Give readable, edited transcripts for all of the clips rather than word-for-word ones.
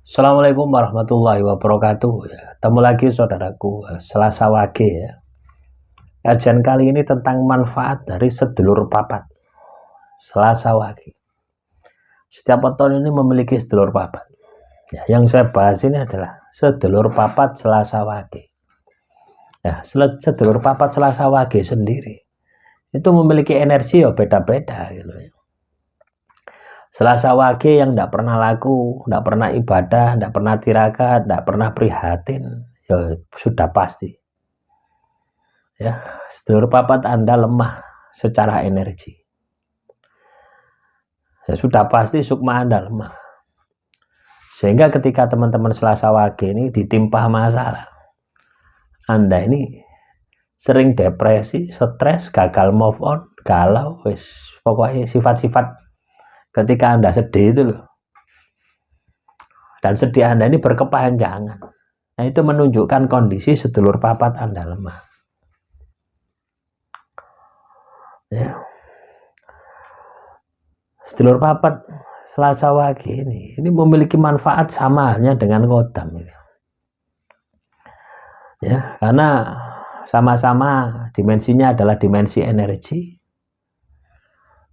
Assalamualaikum warahmatullahi wabarakatuh. Ya, ketemu lagi saudaraku, Selasa Wage ya. Kajian kali ini tentang manfaat dari sedulur papat. Selasa Wage. Setiap weton ini memiliki sedulur papat. Ya, yang saya bahas ini adalah sedulur papat Selasa Wage. Ya, sedulur papat Selasa Wage sendiri itu memiliki energi ya beda-beda gitu ya. Selasa Wage yang tidak pernah laku, tidak pernah ibadah, tidak pernah tirakat, tidak pernah prihatin, ya sudah pasti. Ya, sedulur papat Anda lemah secara energi. Ya sudah pasti sukma Anda lemah. Sehingga ketika teman-teman Selasa Wage ini ditimpa masalah, Anda ini sering depresi, stres, gagal move on, galau, pokoknya sifat-sifat ketika Anda sedih itu loh. Dan sedih Anda ini berkepanjangan. Nah, itu menunjukkan kondisi sedulur papat Anda lemah. Ya. Sedulur papat Selasa Wage ini memiliki manfaat sama halnya dengan kodam ini. Ya, karena sama-sama dimensinya adalah dimensi energi.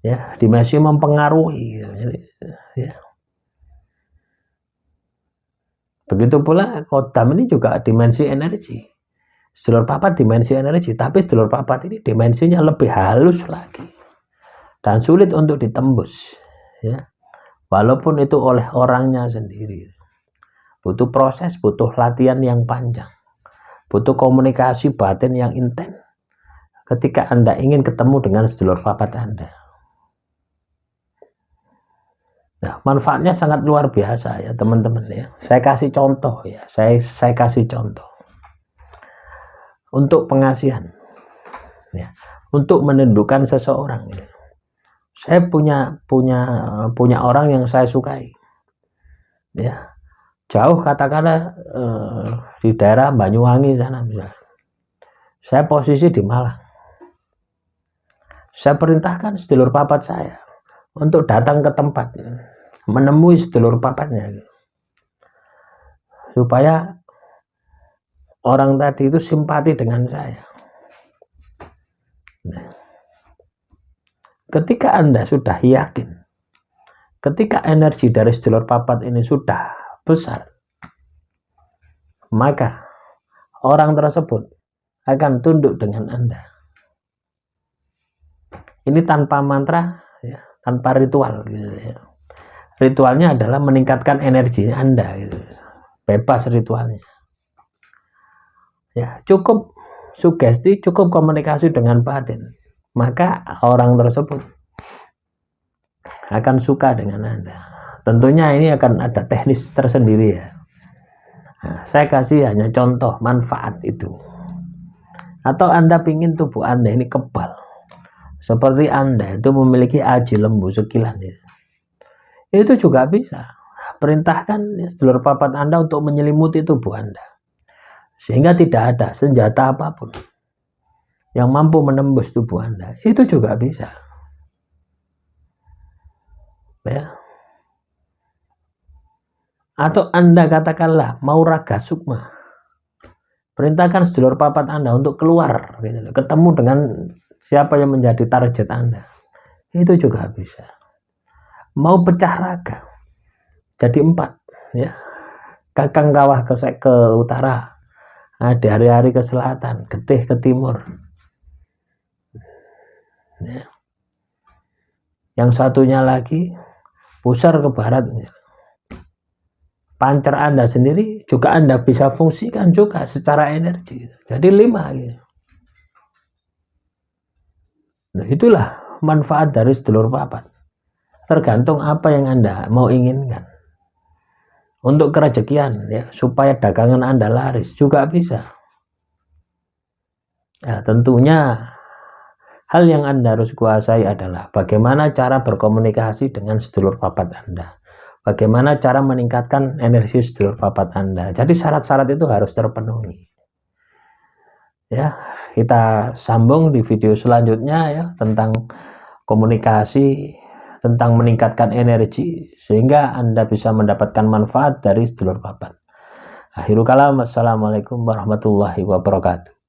Ya, dimensi mempengaruhi. Ya. Begitu pula kodam ini juga dimensi energi. Sedulur papat dimensi energi, tapi sedulur papat ini dimensinya lebih halus lagi dan sulit untuk ditembus. Ya. Walaupun itu oleh orangnya sendiri. Butuh proses, butuh latihan yang panjang. Butuh komunikasi batin yang intens ketika Anda ingin ketemu dengan sedulur papat Anda. Nah, manfaatnya sangat luar biasa ya teman-teman ya. Saya kasih contoh ya. Saya kasih contoh. Untuk pengasihan. Ya. Untuk menundukkan seseorang ya. Saya punya orang yang saya sukai. Ya. Jauh katakanlah di daerah Banyuwangi sana misalnya. Saya posisi di Malang. Saya perintahkan sedulur papat saya untuk datang ke tempat menemui sedulur papatnya supaya orang tadi itu simpati dengan saya. Nah, ketika Anda sudah yakin, ketika energi dari sedulur papat ini sudah besar, maka orang tersebut akan tunduk dengan Anda. Ini tanpa mantra ya, tanpa ritual gitu ya. Ritualnya adalah meningkatkan energi Anda gitu. Bebas ritualnya. Ya, cukup sugesti, cukup komunikasi dengan batin. Maka orang tersebut akan suka dengan Anda. Tentunya ini akan ada teknis tersendiri ya. Nah, saya kasih hanya contoh manfaat itu. Atau Anda ingin tubuh Anda ini kebal. Seperti Anda itu memiliki aji lembu sekilan ya. Itu juga bisa. Perintahkan sedulur papat Anda untuk menyelimuti tubuh Anda. Sehingga tidak ada senjata apapun yang mampu menembus tubuh Anda. Itu juga bisa. Ya. Atau Anda katakanlah mau raga sukma. Perintahkan sedulur papat Anda untuk keluar. Gitu, ketemu dengan siapa yang menjadi target Anda. Itu juga bisa. Mau pecah raga jadi 4 ya. Kakang kawah ke utara, di hari-hari ke selatan, getih ke timur ya. Yang satunya lagi pusar ke barat. Pancer Anda sendiri juga Anda bisa fungsikan juga secara energi. Jadi 5 gitu. Nah, itulah manfaat dari sedulur papat. Tergantung apa yang Anda mau inginkan. Untuk kerejekian ya, supaya dagangan Anda laris juga bisa. Ya, tentunya hal yang Anda harus kuasai adalah bagaimana cara berkomunikasi dengan sedulur papat Anda. Bagaimana cara meningkatkan energi sedulur papat Anda. Jadi syarat-syarat itu harus terpenuhi. Ya, kita sambung di video selanjutnya ya tentang komunikasi, tentang meningkatkan energi sehingga Anda bisa mendapatkan manfaat dari sedulur papat. Akhirul kalam, assalamualaikum warahmatullahi wabarakatuh.